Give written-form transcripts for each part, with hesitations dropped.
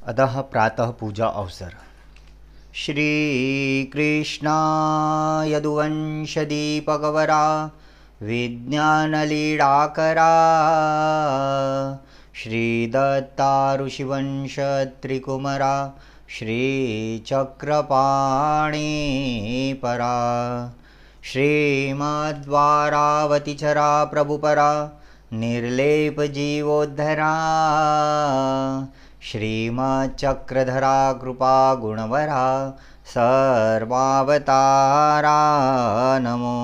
अतः प्रातः पूजा अवसर। श्री कृष्णा यदुवंशदीपकवरा विज्ञानलीलाकरा श्रीदत्ता ऋषिवंश त्रिकुमरा श्रीचक्रपाणिपरा श्रीमद्वारावतिचरा प्रभुपरा निर्लेपजीवोद्धरा श्रीमच्चक्रधरा कृपा गुणवरा सर्वावतारा नमो।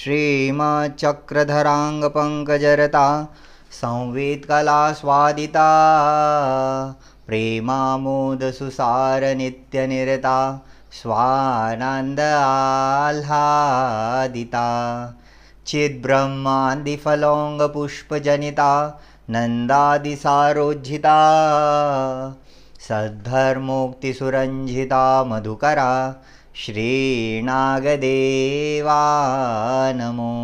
श्रीमच्चक्रधराङ्गपङ्कजरता संवेदकलास्वादिता प्रेमामोदसुसारनित्यनिरता स्वानन्द आह्लादिता चिद्ब्रह्मादिफलोङ्गपुष्पजनिता नन्दादिसारोज्झिता सद्धर्मोक्तिसुरञ्जिता मधुकरा श्रीनागदेवा नमो।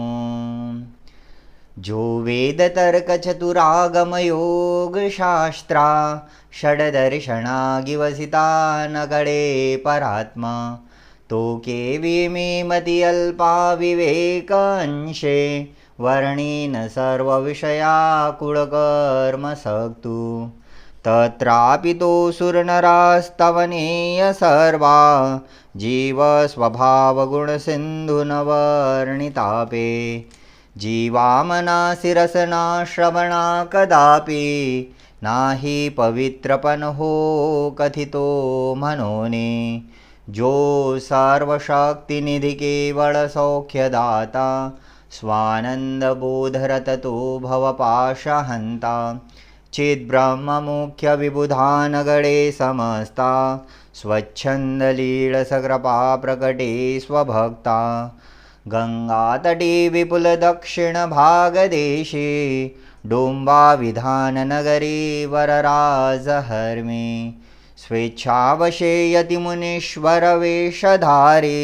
जो वेदतर्कचतुरागमयोगशास्त्रा षड्दर्शनागिवसिता नगणे परात्मा तो के विमेमति अल्पा विवेकांशे वर्णेन सर्वविषयाकुलकर्मसक्तु तत्रापि तो सुरनरास्तवनेय सर्वा जीवस्वभावगुणसिन्धुनवर्णितापे जीवामनासिरसना श्रवणा कदापि नाहि पवित्रपनहो कथितो मनोने। जो सर्वशक्तिनिधि केवल सौख्यदाता स्वानन्दबोधरततो भवपाशहन्ता चिद्ब्रह्ममुख्यविबुधानगणे समस्ता स्वच्छन्दलीलसकृपा प्रकटे स्वभक्ता गङ्गातटे विपुलदक्षिणभागदेशे डोम्बाविधाननगरे वरराजहर्मे स्वेच्छावशे यतिमुनीश्वरवेषधारे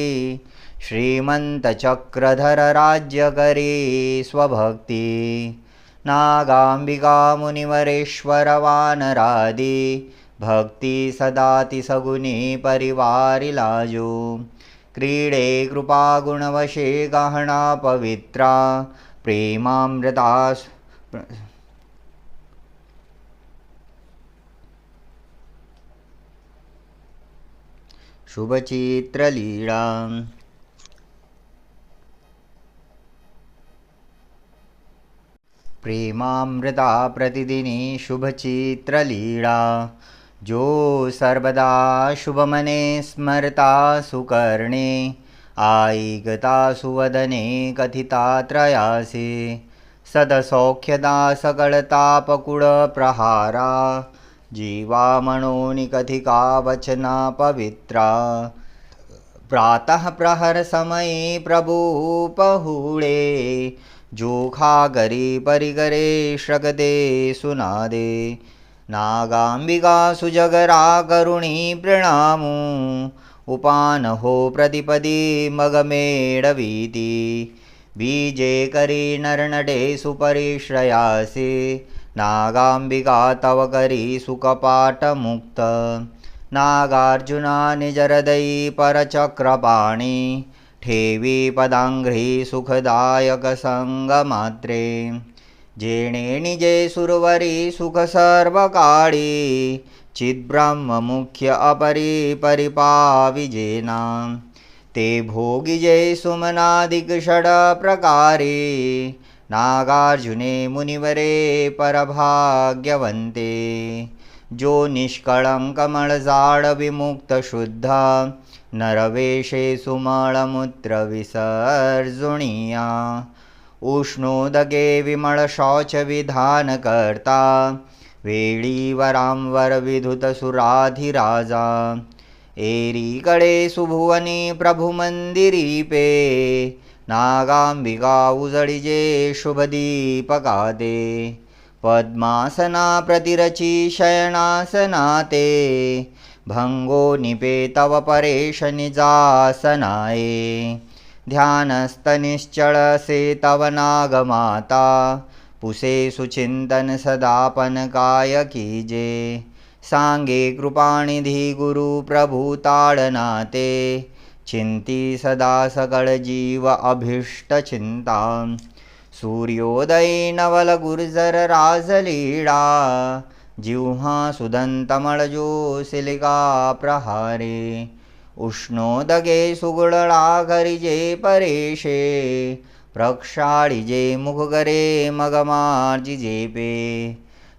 श्रीमन्तचक्रधर राज्यकरे स्वभक्ति नागाम्बिका मुनिवरेश्वरवानरादि भक्ति सदाति सगुणे परिवारिलाजो क्रीडे कृपागुणवशे गहना पवित्रा प्रेमामृता शुभचित्रलीला। प्रेमामृता प्रतिदिनी शुभचित्रलीला जो सर्वदा शुभमने स्मरता सुकर्णे आई गता सुवदने कथिता त्रयासे सदसौख्यदा सकलतापकुलप्रहारा जीवा मनोनिकथिका वचना पवित्रा प्रातः प्रहर समये प्रभुपहुळे जोखागरे परिगरे श्रगदे सुनादे नागाम्बिका सुजगरा करुणी प्रणामु उपानहो प्रतिपदी मगमेडवीति बीजे करी नरनडे सुपरिश्रयासे नागाम्बिका तव करी सुकपाटमुक्त नागार्जुना निजहृदयी परचक्रपाणि ठेवी पदांघ्री सुखदायक संगमात्रे जेणे निजे सुरवरी सुख सर्वकाळी चिद्ब्रह्म मुख्य अपरि परिपाविजेना ते भोगिजे सुमनादिक षड प्रकारे नागार्जुने मुनिवरे परभाग्यवन्ते जो निष्कळंकमळजाड विमुक्त शुद्ध नरवेशे सुमलमूत्र विसर्जुणीया उष्णोदके विमल शौच विधान करता वेळीवरांवर विधुत सुराधिराजा एरीकडे सुभुवनी प्रभुमंदिरीपे नागांबिका उजळिजे शुभदीपकाते पद्मासना प्रतिरची शयनासनाते भंगो निपे तव परेश निजासनाये ध्यानस्तनिश्चल से तव नागमाता पुसे सुचिंतन सदापन काय कीजे। सांगे कृपानिधी गुरु प्रभु ताड़ना ते। चिंती सदा सकल जीव अभीष्ट चिंता। सूर्योदय नवल गुर्जर राजलीला। जिह्वा सुदंतमळजो सिलिका प्रहारे। उष्णोदगे सुगुळळा गरिजे परेशे। प्रक्षाळिजे मुखगरे मगमार्जिजे पे।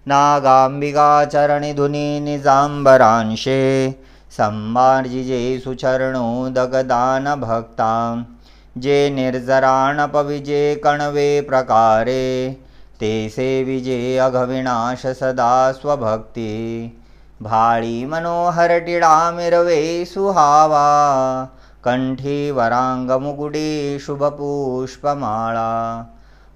नागांबिका चरणी धुनी निजांबरांशे। संभार्जिजे सुचरणोदगदान भक्ता। जे निर्जराण पविजे कणवे प्रकारे। ते सेविजे अघविनाश सदा स्वभक्ती। भाळी मनोहर टिळा मिरवे सुहावा। कंठी वरांग मुकुडी शुभपुष्पमाळा।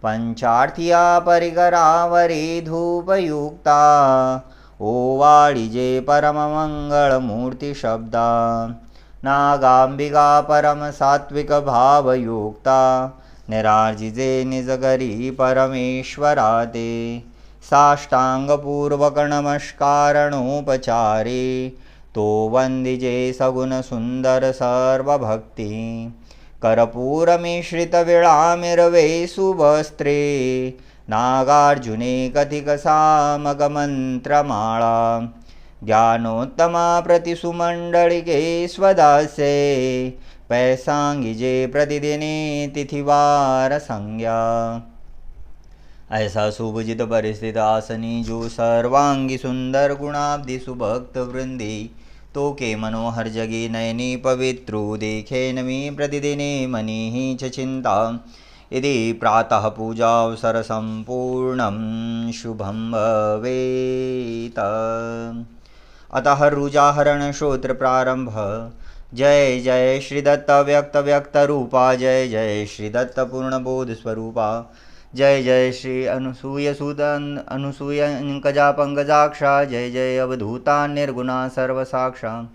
पंचार्थिया परिकरावरी धूपयुक्ता। ओवाळिजे परममंगळमूर्ती शब्दा। नागांबिका परम सात्विक भावयुक्ता। निरार्जिजे निजगरी परमेश्वरा ते। साष्टांगपूर्वक नमस्कारणोपचारे। तो वंदिजे सगुण सुंदर सर्वभक्ती। कर्पूरमिश्रित विळामिरवे सुवस्त्रे। नागार्जुने कथिक सामग मंत्रमाळा। ज्ञानोत्तमा प्रतिसुमंडलिके स्वदासे। पैसांगिजे प्रतिदिने तिथिवार संज्ञा। ऐसा शुभजित परिस्थित आसनी जो सर्वांगी सुंदर गुणाब्धि सुभक्त वृंदी। तो के मनोहर जगी नयनी पवित्रु देखे नमी प्रतिदिने मनी च चिंता। यदि प्रातः पूजावसर संपूर्णं शुभं भवेत्। अतः रुजाहरण श्रोत्र प्रारंभ। जय जय श्री दत्त व्यक्त व्यक्त रूपा। जय जय श्री दत्त पूर्ण बोध स्वरूपा। जय जय श्री अनुसूय सुदन अनुसूय कजा पंकजाक्षा। जय जय अवधूता निर्गुणा सर्वसाक्षा।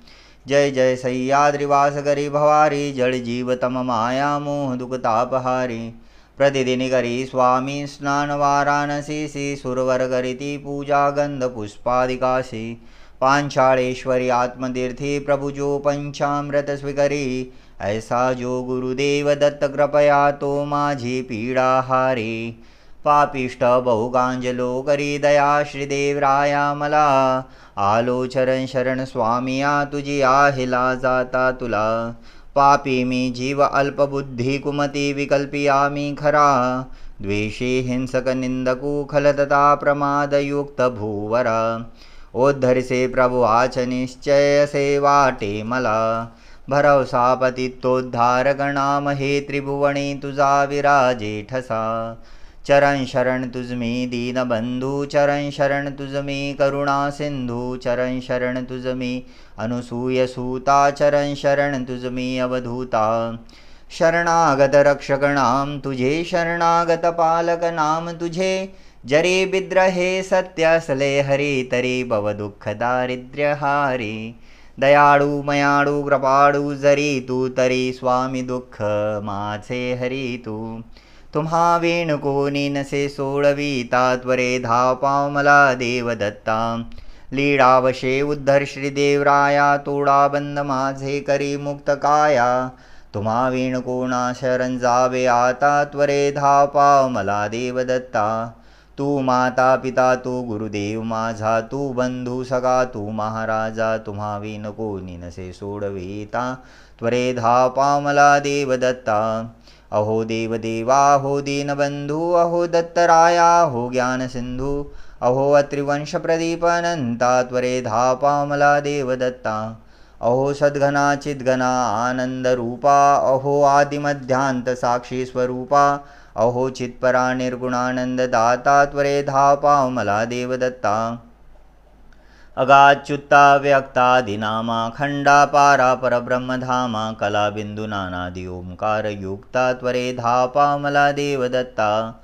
जय जय सह्याद्रिवास गरी भवारी। जड़ जीव तम माया मोह दुख तापहारी। प्रतिदिन करी स्वामी स्नान वाराणसी। सुरवर करीति पूजा गंध पुष्पादिकाशी। पांचालेश्वरी आत्मतीर्थी प्रभु जो पंचामृत स्वीकरी। ऐसा जो गुरुदेव दत्त कृपया तो माझी पीडा हारी। पापिष्ट बहुगांजलो करी दया श्रीदेवराया मला। आलो चरण शरण स्वामिया तुझी आहिला जाता तुला। पापी मी जीव अल्पबुद्धी कुमती विकल्पियामी खरा। द्वेषी हिंसक निंदकू खलतता प्रमादयुक्त भूवरा। ओद्धरिसे प्रभु आच निश्चय से वाटे मला। भरवसा पतितोद्धारक नाम हे त्रिभुवनी तुझा विराजे ठसा। चरण शरण तुझमी दीनबंधू। चरण शरण तुझमी करुणा सिंधू। चरण शरण तुझमी अनुसूय सूता। चरण शरण तुझमी अवधूता। शरणागत रक्षक नाम तुझे। शरणागत पालक नाम तुझे। जरी विद्रहे सत्य असले हरी। तरी भव दुःख दारिद्र्य हारी। दयाळू मयाळू कृपाळू जरी तू। तरी स्वामी दुःख माझे हरी तू। तुम्हा विण कोणी नसे सोडविता। त्वरे धाव पाव मला देव दत्ता। लीळावशे उद्धर श्रीदेवराया। तोडा बंद माझे करी मुक्त काया। तुम्हा विण कोणा शरण जावे आता। त्वरे धाव पाव मला देव दत्ता। तू माता पिता तू गुरुदेव माझा। तू बंधू सगा तू महाराजा। तुम्हा विन कोणी नसे सोडविता। त्वरे धाव पाव मला देव दत्ता। अहो देव देवा हो दीनबंधू। अहो दत्तराया हो ज्ञान सिंधू। अहो अत्रिवंश प्रदीप अनंता। त्वरे धाव पाव मला देव दत्ता। अहो सद्घना चिद्घना आनंद रूपा। अहो आदिमध्यांत साक्षी स्वरूपा। अहो चित्परा निर्गुणानंद दाता। त्वरे धाव पाव मला देव दत्ता। अगाच्युत्ता व्यक्तादिनामा। खंडा पारा परब्रह्मधामा। कला बिंदू नानादि ओंकार युक्ता। त्वरे धाव पाव मला देव दत्ता।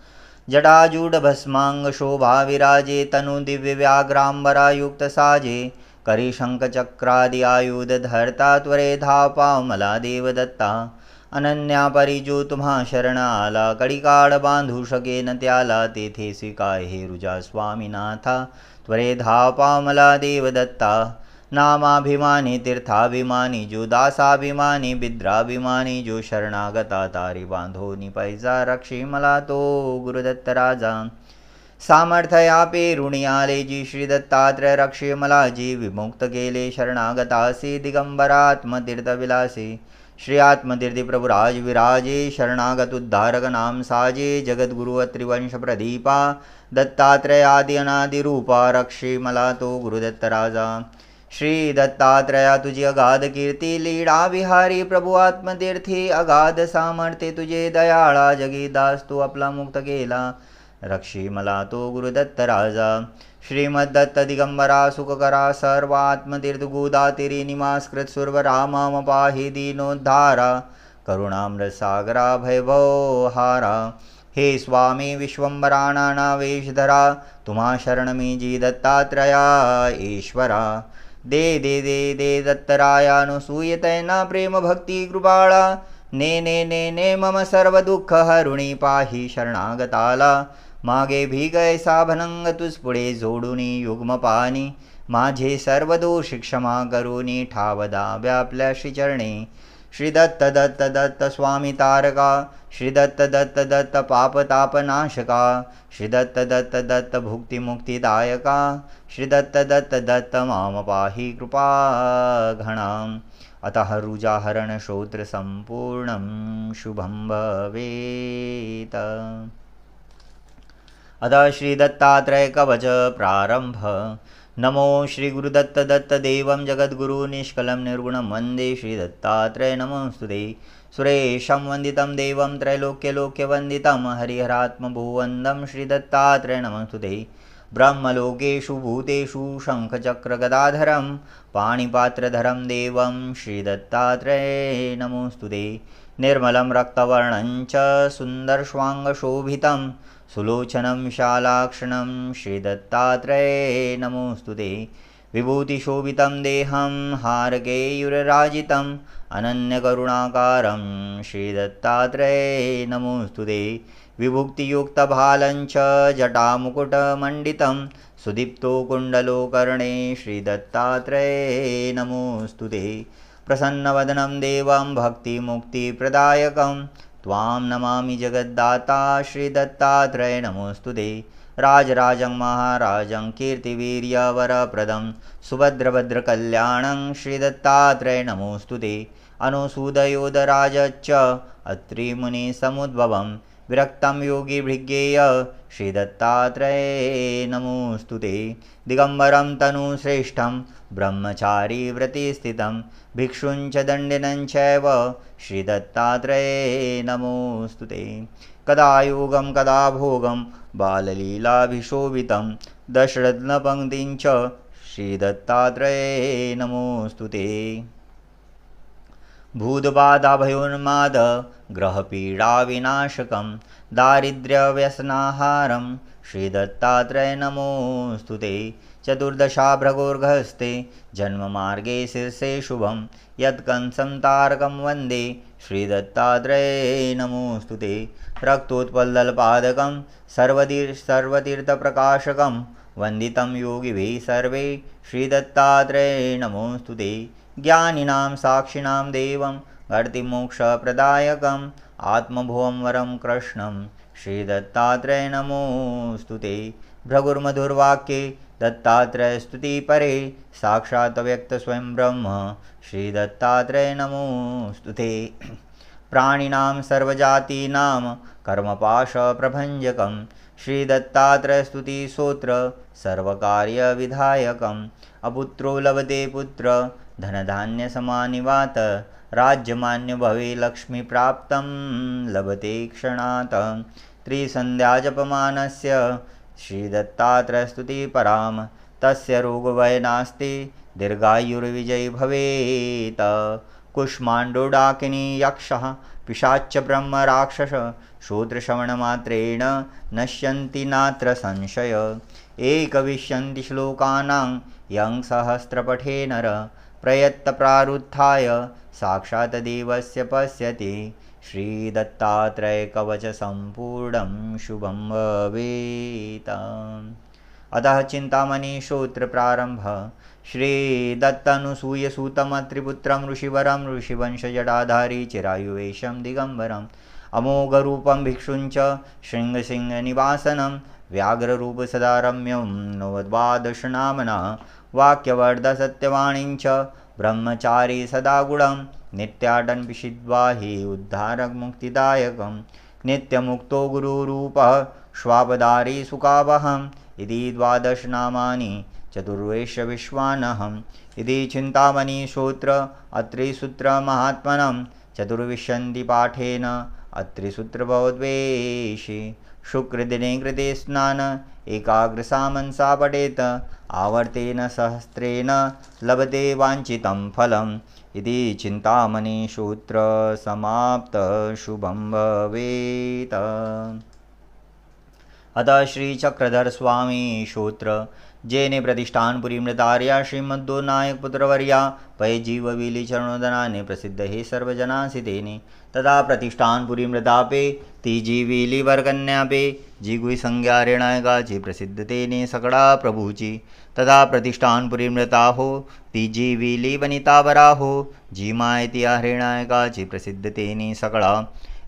जटाजूड भस्मांग शोभा विराजे। तनु दिव्य व्याघ्रांबरा युक्त साजे। करी शंख चक्रादि आयुध धरता। त्वरे धाव पाव मला देव दत्ता। अनन्या परी जो तुम्हा शरण आला, कडिकाळ बांधू शके न त्याला, तेथे काय हे रुजा स्वामीनाथा, त्वरे धाव मला देव दत्ता. नामाभिमानी तीर्थाभिमानी जो दासाभिमानी, बिद्राभिमानी जो शरणागता, तारी बांधोनी पैजा, रक्षी मला तो गुरुदत्त राजा. सामर्थ्या पेरुणी आले जी, श्री दत्तात्रय रक्षे मला जी, विमुक्त केले शरणागतासी, दिगंबरात्मतीर्थ विलासी. श्री आत्मतीर्थी प्रभुराज विराजे, शरणागत उद्धारक नाम साजे, जगद्गुरु त्रिवंश प्रदीपा, दत्तात्रय आदि अनादि रूपा, रक्षे मला तो गुरुदत्त राजा. श्री दत्तात्रया तुझी अगाध कीर्ती, लीळा विहारी प्रभु आत्मतीर्थी, अगाध सामर्थ्य तुझे दयाळा, जगी दास तू आपला मुक्त केला, रक्षी मला तो गुरुदत्त राजा. श्रीमद्दत्त दिगंबरा सुखकरा, सर्व आत्मतीर्थ गोदातिरी निवासकृत सुरवरा, मम पाहि दीनोद्धारा, करुणामृत सागरा भयभवहारा. हे स्वामी विश्वंभरा नावेशधरा, तुम्हा शरण मी जी दत्तात्रया ईश्वरा. दे दे दे दे दत्तरायानुसूयतैना प्रेम भक्ती कृपाळा, ने ने ने ने मम सर्व दुःख हरुणी, पाहि शरणागताला. मागे भीगैसा भनंग तुझ पुढे जोडुनी, युग्म पाणी माझे सर्व दोष क्षमा करुनी, ठावदा व्यापल्या श्रीचरणी. श्री दत्त दत्त दत्त स्वामी तारका, श्री दत्त दत्त दत्त पापतापनाशका, श्री दत्त दत्त दत्त भुक्तिमुक्तिदायका, श्री दत्त दत्त दत्त माम पाहि कृपा घणाम. अतः रुजाहरण श्रोत्र संपूर्णं शुभं भवेत. अतः श्री दत्तात्रय कवच प्रारंभ. नमो श्री गुरुदत्त दत्त देवं जगद्गुरु निष्कलं निर्गुणं वन्दे श्री दत्तात्रय नमोस्तुते. सुरेशं वन्दितं देवं त्रैलोक्यलोक्यवन्दितं, हरिहरात्मभुवन्दं श्री दत्तात्रय नमोस्तुते. ब्रह्मलोकेषु भूतेषु शङ्खचक्रगदाधरं, पाणिपात्रधरं देवं श्री दत्तात्रय नमोस्तुते. निर्मलं रक्तवर्णं च सुन्दरश्वाङ्गशोभितं, सुलोचनं विशालाक्षणं श्री दत्तात्रय नमोस्तुते. विभूतिशोभितं देहं हारकेयूरराजितं, अनन्यकरुणाकारं श्री दत्तात्रय नमोस्तुते. विभुक्तियुक्तभालं च जटामुकुटमण्डितं, सुदीप्तो कुण्डलो कर्णे श्री दत्तात्रय नमोस्तुते. प्रसन्नवदनं देवं भक्तिमुक्तिप्रदायकं, त्वां नमामि जगद्दाता श्री दत्तात्रय नमोस्तुते. राजराजं महाराजं कीर्तिवीर्यवरप्रदं, सुभद्रभद्रकल्याणं श्री दत्तात्रय नमोस्तुते. अनुसूदयोदराजच्च अत्रिमुनिसमुद्भवं, विरक्तं योगिभृज्ञेय श्री दत्तात्रय नमोस्तुते. दिगंबरं तनुश्रेष्ठं ब्रह्मचारी व्रतिस्थितं, भिक्षुञ्च दण्डिनं चैव श्री दत्तात्रय नमोस्तुते. कदा योगं कदा भोगं बाललीलाभिशोभितं, दशरत्नपङ्क्तिं च श्री दत्तात्रय नमोस्तुते. भूतबाधाभयोन्माद ग्रहपीडाविनाशकं, दारिद्र्यव्यसनाहारं श्री दत्तात्रय नमोस्तुते. चतुर्दशाभ्रगोर्घस्ते जन्ममार्गे शीर्षे शुभं, यत्कंसं तारकं वन्दे श्री दत्तात्रय नमोस्तुते. रक्तोत्पलदलपादकं सर्वतीर्थप्रकाशकं, वन्दितं योगिभिः सर्वे श्री दत्तात्रय नमोस्तुते. ज्ञानिनां साक्षिणां देवं गतिमोक्षप्रदायकं, आत्मभुवं वरं कृष्णं श्री दत्तात्रय नमोस्तुते. भृगुर्मधुर्वाक्ये दत्तात्रयस्तुतिपरे, साक्षात् व्यक्तस्वयं ब्रह्म श्री दत्तात्रय नमोस्तुते. प्राणिनां सर्वजातीनां कर्मपाशप्रभञ्जकं, श्री दत्तात्रयस्तुतिस्तोत्र सर्वकार्यविधायकम्. अपुत्रो लभते पुत्र धनधान्यसमानिवात, राज्यमान्य भवे लक्ष्मीप्राप्तं लभते क्षणात्. त्रिसन्ध्याजपमानस्य श्री दत्तात्रयस्तुतिपरां, तस्य रोगभय नास्ति दीर्घायुर्विजयी भवेत्. कुष्माण्डोडाकिनी यक्षः पिशाच्च ब्रह्म राक्षस, श्रोत्रश्रवणमात्रेण नश्यन्ति नात्र संशय. एकविंशति श्लोकानां यं सहस्रपठे नर, प्रयत्तप्रारुत्थाय साक्षात् देवस्य पश्यति. श्रीदत्तात्रयकवचसम्पूर्णं शुभं भवेत्। अतः चिन्तामणि स्तोत्रप्रारम्भः। श्रीदत्तानुसूयसूतमत्रिपुत्रं ऋषिवरं ऋषिवंशजटाधारी चिरायुवेशं दिगम्बरम् अमोघरूपं भिक्षुञ्च शृङ्गसिंहनिवासनं व्याघ्ररूपसदा रम्यं नवद्वादशनाम्ना वाक्यवर्धसत्यवाणीं च ब्रह्मचारी सदा गुणं नित्याटन् विषिद्वाहि उद्धारकमुक्तिदायकं नित्यमुक्तो गुरुरूपः श्वापदारी सुखावहम् इति द्वादशनामानि चतुर्वेश विश्वानहम् इति चिन्तामणिस्तोत्र अत्रिसूत्रमाहात्म्यं चतुर्विंशति पाठेन अत्रिसूत्रभवद्वेषि शुक्रदिने कृते स्नान एकाग्रसामंसा पठेत् आवर्तेन सहस्रेण लभते वाञ्छितं फलम् इति चिन्तामणिस्तोत्र समाप्त शुभं भवेत्। अतः श्रीचक्रधर स्वामी स्तोत्र। जेने प्रतिष्ठानपुरी मृतार्या श्रीमद्दो नायक पुत्रवर्या पै जीवविली चरणोदनाने प्रसिद्ध हे सर्वजनासि तेने तथा प्रतिष्ठानपुरी मृतापे तीजीविली वरकन्यापे जिगुई संज्ञारेणायकाची प्रसिद्ध तेने सकड़ा प्रभुची तथा प्रतिष्ठानपुरी मृता हो तीजीविली वनिता वरा हो जीमायती हरिणायकाची प्रसिद्ध तेने सकड़ा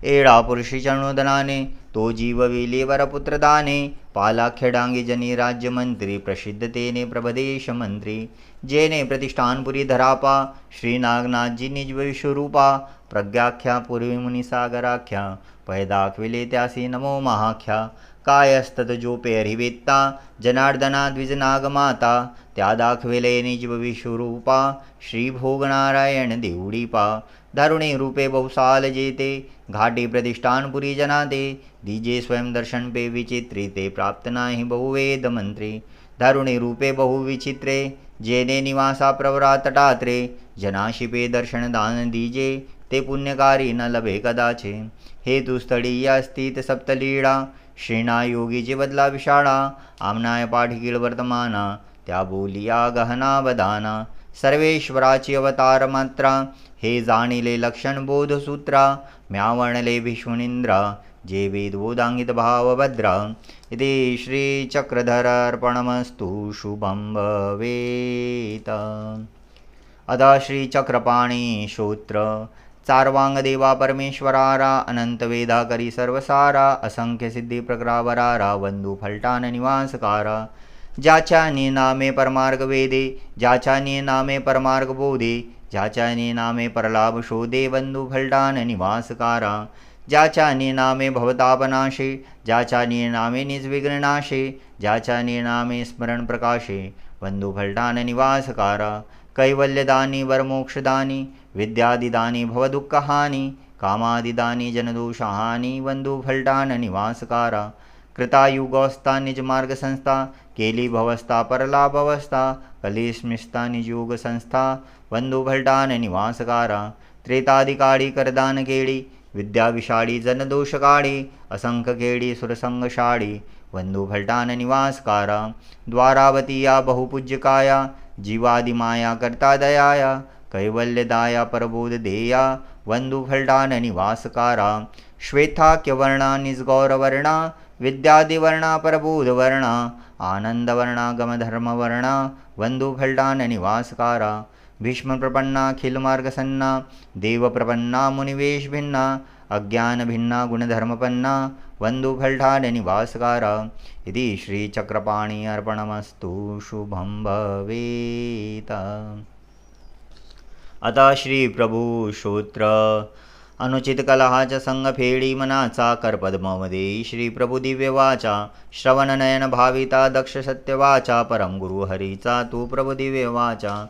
एड़ा पुरुषी चरणोदनाने तो जीवविली वरपुत्रदाने पालाख्यडांगी जनी राज्य मंत्री प्रसिद्ध तेने प्रभदेश मंत्री जेने प्रतिष्ठानपुरी धरापा श्री नागनाथ जी निज विश्वरूपा प्रज्ञाख्या पूर्वी मुनिसागराख्या पैदाख्विले त्यासी नमो महाख्या कायस्तत जो पेरिवेत्ता जनार्दना द्विजनागमाता त्या दाखविले निज विश्वरूपा श्री भोगनारायण देवडीपा दारुणे रूपे बहुसाल जेते घाटी प्रतिष्ठानपुरी जनाते दीजे स्वयं दर्शन पे विचित्रिते प्राप्त नाही बहुवेद मंत्री दारुणे रूपे बहुविचित्रे जेने निवासा प्रवरा तटात्रे जनाशिपे दर्शन दान दीजे ते पुण्यकारी न लभे कदाचे हेतुस्थळी या स्थित सप्तलीळा श्रीणा योगीचे बदला विशाळा आमनाय पाठीकीळ वर्तमाना त्या बोलिया गहना बदाना सर्वेश्वराची अवतार मात्रा हे जाणिले लक्षण बोधसूत्रा म्यावणले विष्णुनिंद्रा जे वेदोदांगित भावभद्रा इति श्रीचक्रधरार्पणमस्तु शुभं भवेत्। अदा श्रीचक्रपाणी स्तोत्र। चार्वांगदेवा परमेश्वरारा अनंत वेदा करी सर्वसारा असंख्य सिद्धी प्रकरावरारा वंदू फलटान निवासकारा ज्याच्या नामे परमार्ग वेदे ज्याच्या नामे परमार्ग बोधे ज्याच्या नामे परलाभ शोधे वंदू फलटान निवासकारा ज्याच्या नामे भवतापनाशे ज्याच्या नामे निजविघ्ननाशे ज्याच्या नामे स्मरण प्रकाशे वंदू फलटान निवासकारा कैवल्यदानी वरमोक्षदानी विद्यादिदानी भवदुःखहानी कामादिदानी जनदोषहानी वंदू फलटान निवासकारा कृतायुगोस्ता निज मार्ग संस्था केली भवस्था परलाभवस्था कलिस्मिस्ता निजयोग संस्था वंदू फलटान निवासकारा त्रेताधिकाळी करदान केळी विद्या विशाळी जनदोषकाळी असंख्य केळी सुरसंगशाळी वंदू फलटान निवासकारा द्वारावती या बहुपूज्यकाया जीवादिमाया कर्ता दयाया कैवल्यदाया परबोध देया वंदू फलटान निवासकारा श्वेताख्यवर्णा निजगौरवर्णा विद्यादिवर्णा परबोधवर्णा आनंदवर्णा गमधर्मवर्णा वंदू फलटान निवासकारा भीष्मप्रपन्ना खिलमार्गसन्ना देवप्रपन्ना मुनिवेशभिन्ना अज्ञानभिन्ना गुणधर्मपन्ना वंदू फलटान निवासकारा इति श्रीचक्रपाणी अर्पणमस्तु शुभं भवेत्। अतः श्री प्रभु स्तोत्र। अनुचित कलहाचा संगफेडी मनाचा करपद्ममध्ये श्री प्रभु दिव्यवाचा श्रवण नयन भाविता दक्ष सत्यवाचा परम गुरु हरीचा तू प्रभु दिव्यवाचा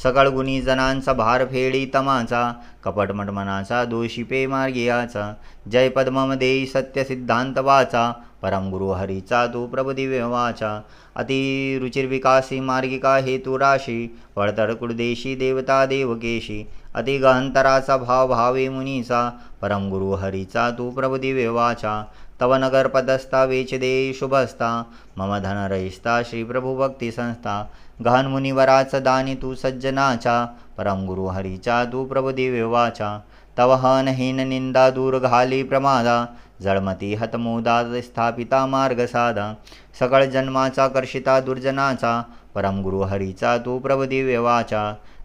सकळ गुणी जनांचा भार फेडी तमाचा कपटमट मनाचा दोषीपे मार्गियाचा जय पद्ममध्ये सत्य सिद्धांत वाचा परम गुरु हरीचा तू प्रभु दिव्यवाचा अति रुचिर्विकासी मार्गिका हेतु राशी पडतड कुळदेशी देवता देवकेशी अति गहंतराचा भाव भावे मुनीचा परम गुरु हरीचा तू प्रभु दिव्यवाचा तव नगर पदस्था वेचदे शुभस्था मम धन रहिस्ता श्री प्रभु भक्ती संस्था गहन मुनिवराच दानी तू सज्जनाचा परम गुरु हरीचा तू प्रभु दिव्यवाचा तव हनहीन निंदा दूर घाली प्रमादा जळमती हतमोदा स्थापिता मार्ग साधा सकळ जन्माचा कर्षिता दुर्जनाचा परम गुरु हरीचा तू प्रभु दिव्य वाचा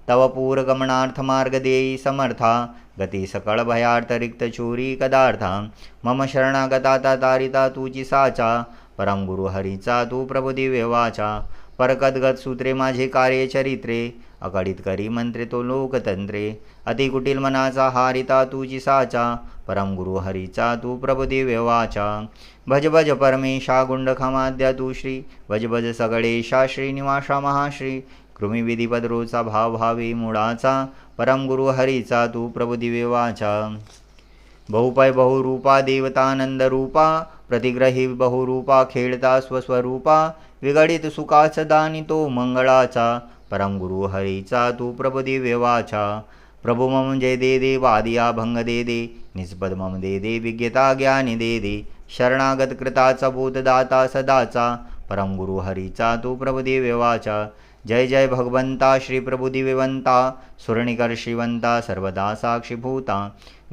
तव पूर गमनार्थ मार्ग देई समर्था गती सकळ भयार्थ रिक्त चोरी कदार्था मम शरणागता तारिता तुची साचा परम गुरु हरीचा तू प्रभु दिव्य वाचा परकदगत सूत्रे माझे कार्य चरित्रे अकडीत करी मंत्रे तो लोकतंत्रे अति कुटील मनाचा हारिता तुझी साचा परम गुरु हरीचा तू प्रभु दिव्य वाचा भज भज परमेशा गुंडखमाद्या तू श्री भज भज सगळेशा श्रीनिवासा महाश्री कृमी विधिपदरोचा भाव भावी मुळाचा परम गुरु हरीचा तू प्रभु दिव्य वाचा बहुपय बहुरूपा देवतानंद रूपा प्रतिग्रही बहुरूपा खेळता स्वस्वरूपा विगडित सुखाच दानी तो मंगळाचा परम गुरु हरीचा तू प्रभु दिव्य वाचा प्रभु मम जय दे दे वादिया भंग दे दे निष्पद मम दे दे विज्ञता ज्ञानी दे दे शरणागत कृताचा बोधदाता सदाचा परम गुरु हरीचा तू प्रभु दिव्य वाचा जय जय भगवंता श्री प्रभु दिव्यवंता सुरणिकर श्रीवंता सर्वदा साक्षीभूता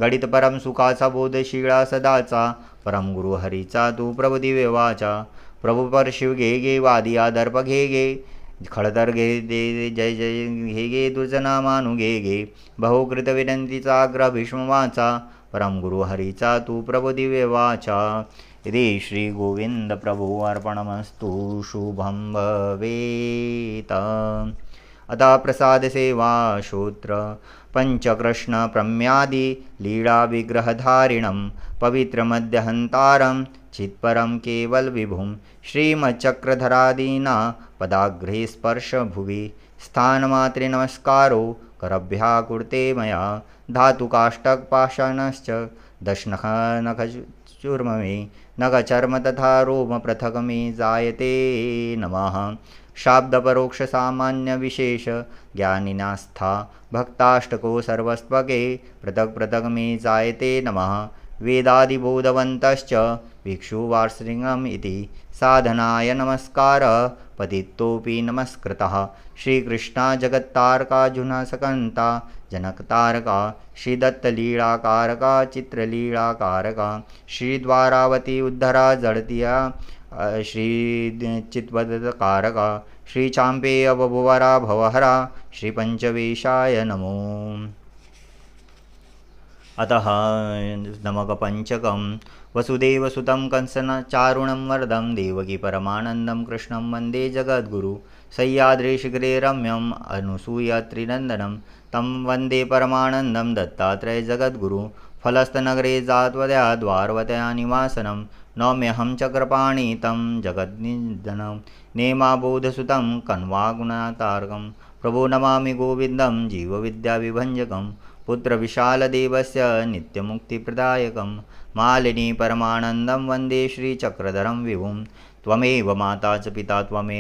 गणित परम सुखाचा बोधशिळा सदाचा परम गुरु हरीचा तू प्रभु दिव्य वाचा प्रभु पर शिव घे गे वादिया दर्प घे गे खळदर घे दे जय जय घे गे दुर्जना मानु घे गे बहुकृत विनंतीचा आग्रह भीष्म वाचा परम गुरु हरीचा तू प्रभु दिव्य वाचा इति श्री गोविंद प्रभु अर्पणमस्तु शुभं भवेत् अतः प्रसाद सेवा श्रोत्र पंचकृष्ण प्रम्यादि लीला विग्रहधारिणं पवित्रमध्यहंतारं चित्परं केवल विभुं श्रीमच्चक्रधरादीना पदाग्रे स्पर्श भुवि स्थानमात्रे नमस्कारो करभ्या कुर्ते मया धातुकाष्टक पाषाणश्च दशनख नखचूर्ममे नखचर्म तथा रोम पृथक मे जायते नमः शाब्दपरोक्ष सामान्य विशेष ज्ञानिनास्था भक्ताष्टको सर्वस्वके पृथक पृथक मे जायते नमः वेदादिबोधवन्तश्च भिक्षुवार्ष्णिकम् इति साधनाय नमस्कार पतितोऽपि नमस्कृतः श्रीकृष्णा जगत्तारकार्जुना सकन्ता जनकतारका श्रीदत्तलीलाकारका चित्रलीलाकारका श्रीद्वारावती उद्धरा जडतिया श्रीचित्वदकारका श्रीचाम्पेय बभुवरा भवहरा श्रीपञ्चवेशाय नमो अतः नमकपञ्चकं वसुदेवसुतं कंसचारुणं वरदं देवकी परमानन्दं कृष्णं वन्दे जगद्गुरु सह्याद्रिशिखरे रम्यम् अनुसूयात्रिनन्दनं तं वन्दे परमानन्दं दत्तात्रेय जगद्गुरु फलस्तनगरे जात्वदया द्वारवतया निवासनं नौम्यहं चक्रपाणि तं जगद्निधनं नेमाबोधसुतं कण्वागुणातारकं प्रभो नमामि गोविन्दं जीवविद्याविभञ्जकं पुत्रविशालदेवस्य नित्यमुक्तिप्रदायकं मालिनी परमानन्दं वन्दे श्रीचक्रधरं विभुं त्वमेव माता च पिता त्वमेव